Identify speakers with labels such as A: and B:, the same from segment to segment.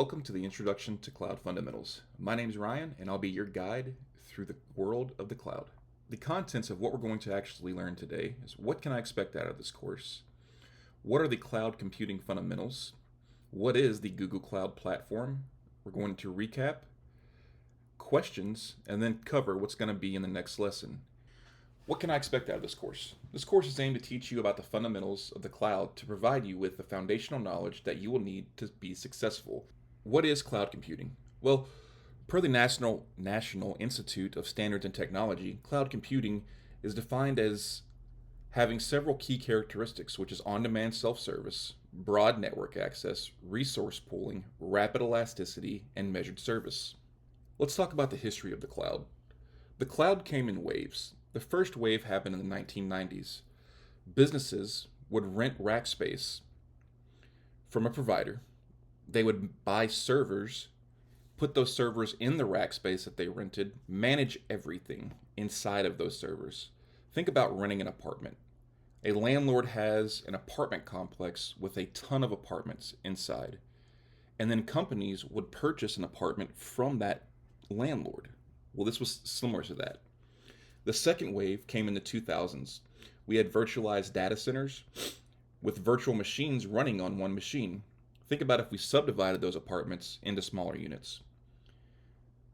A: Welcome to the Introduction to Cloud Fundamentals. My name is Ryan, and I'll be your guide through the world of the cloud. The contents of what we're going to actually learn today is what can I expect out of this course? What are the cloud computing fundamentals? What is the Google Cloud Platform? We're going to recap, questions, and then cover what's going to be in the next lesson. What can I expect out of this course? This course is aimed to teach you about the fundamentals of the cloud to provide you with the foundational knowledge that you will need to be successful. What is cloud computing? Well, per the National Institute of Standards and Technology, cloud computing is defined as having several key characteristics, which is on-demand self-service, broad network access, resource pooling, rapid elasticity, and measured service. Let's talk about the history of the cloud. The cloud came in waves. The first wave happened in the 1990s. Businesses would rent rack space from a provider. They would buy servers, put those servers in the rack space that they rented, manage everything inside of those servers. Think about renting an apartment. A landlord has an apartment complex with a ton of apartments inside. And then companies would purchase an apartment from that landlord. Well, this was similar to that. The second wave came in the 2000s. We had virtualized data centers with virtual machines running on one machine. Think about if we subdivided those apartments into smaller units.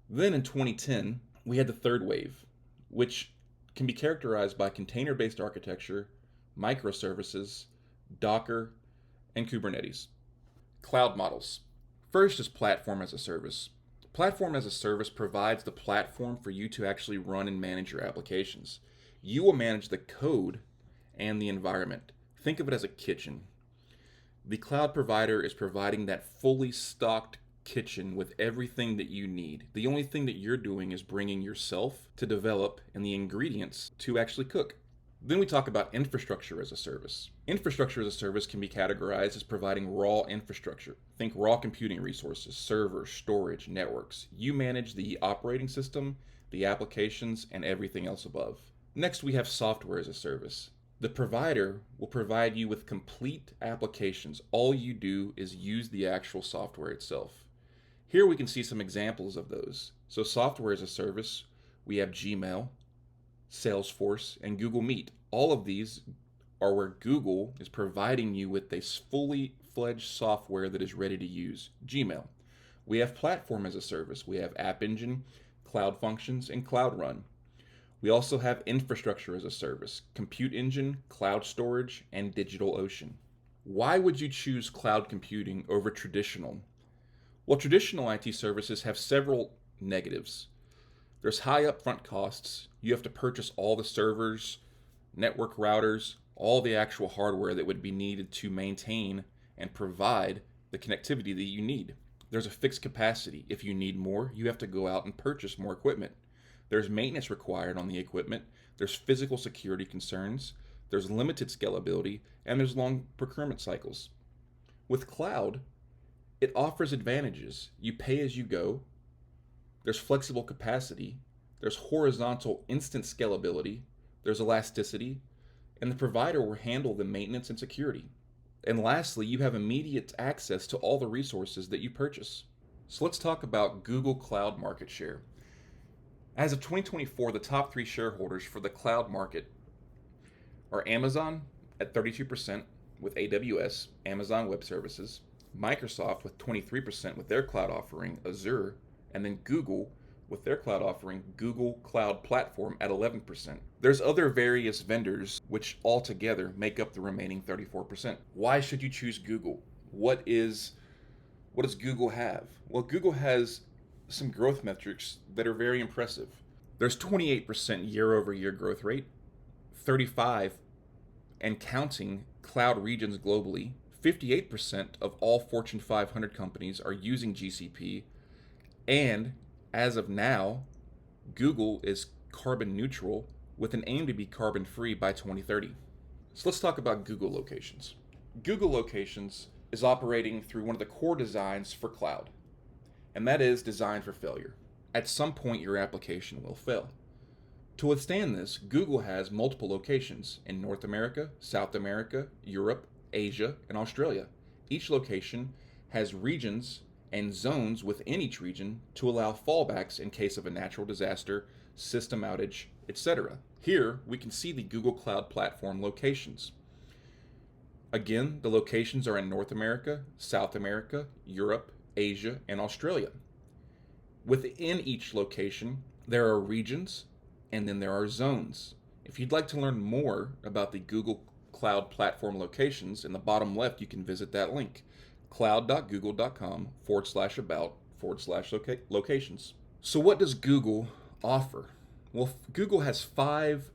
A: Then in 2010, we had the third wave, which can be characterized by container-based architecture, microservices, Docker, and Kubernetes. Cloud models. First is platform as a service. Platform as a service provides the platform for you to actually run and manage your applications. You will manage the code and the environment. Think of it as a kitchen. The cloud provider is providing that fully stocked kitchen with everything that you need. The only thing that you're doing is bringing yourself to develop and the ingredients to actually cook. Then we talk about infrastructure as a service. Infrastructure as a service can be categorized as providing raw infrastructure. Think raw computing resources, servers, storage, networks. You manage the operating system, the applications, and everything else above. Next, we have software as a service. The provider will provide you with complete applications. All you do is use the actual software itself. Here we can see some examples of those. So software as a service, we have Gmail, Salesforce, and Google Meet. All of these are where Google is providing you with a fully fledged software that is ready to use. Gmail. We have platform as a service. We have App Engine, Cloud Functions, and Cloud Run. We also have infrastructure as a service, Compute Engine, Cloud Storage, and DigitalOcean. Why would you choose cloud computing over traditional? Well, traditional IT services have several negatives. There's high upfront costs. You have to purchase all the servers, network routers, all the actual hardware that would be needed to maintain and provide the connectivity that you need. There's a fixed capacity. If you need more, you have to go out and purchase more equipment. There's maintenance required on the equipment. There's physical security concerns. There's limited scalability, and there's long procurement cycles. With cloud, it offers advantages. You pay as you go. There's flexible capacity, there's horizontal instant scalability, there's elasticity, and the provider will handle the maintenance and security. And lastly, you have immediate access to all the resources that you purchase. So let's talk about Google Cloud market share. As of 2024, the top 3 shareholders for the cloud market are Amazon at 32% with AWS, Amazon Web Services, Microsoft with 23% with their cloud offering, Azure, and then Google with their cloud offering, Google Cloud Platform at 11%. There's other various vendors which altogether make up the remaining 34%. Why should you choose Google? What does Google have? Well, Google has some growth metrics that are very impressive. There's 28% year-over-year growth rate, 35 and counting cloud regions globally, 58% of all Fortune 500 companies are using GCP, and as of now, Google is carbon neutral with an aim to be carbon free by 2030. So let's talk about Google Locations. Google Locations is operating through one of the core designs for cloud, and that is designed for failure. At some point, your application will fail. To withstand this, Google has multiple locations in North America, South America, Europe, Asia, and Australia. Each location has regions and zones within each region to allow fallbacks in case of a natural disaster, system outage, etc. Here, we can see the Google Cloud Platform locations. Again, the locations are in North America, South America, Europe, Asia, and Australia. Within each location, there are regions, and then there are zones. If you'd like to learn more about the Google Cloud Platform locations, in the bottom left, you can visit that link, cloud.google.com/about/locations. So what does Google offer? Well, Google has 5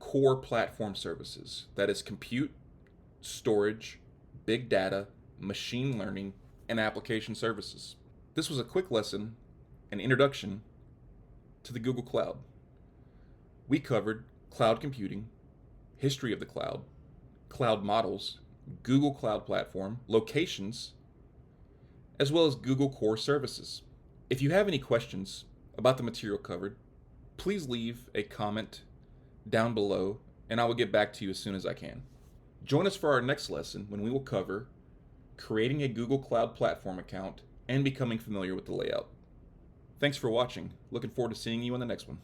A: core platform services. That is compute, storage, big data, machine learning, and application services. This was a quick lesson, an introduction to the Google Cloud. We covered cloud computing, history of the cloud models, Google Cloud Platform, locations, as well as Google Core Services. If you have any questions about the material covered, please leave a comment down below and I will get back to you as soon as I can. Join us for our next lesson when we will cover creating a Google Cloud Platform account and becoming familiar with the layout. Thanks for watching. Looking forward to seeing you on the next one.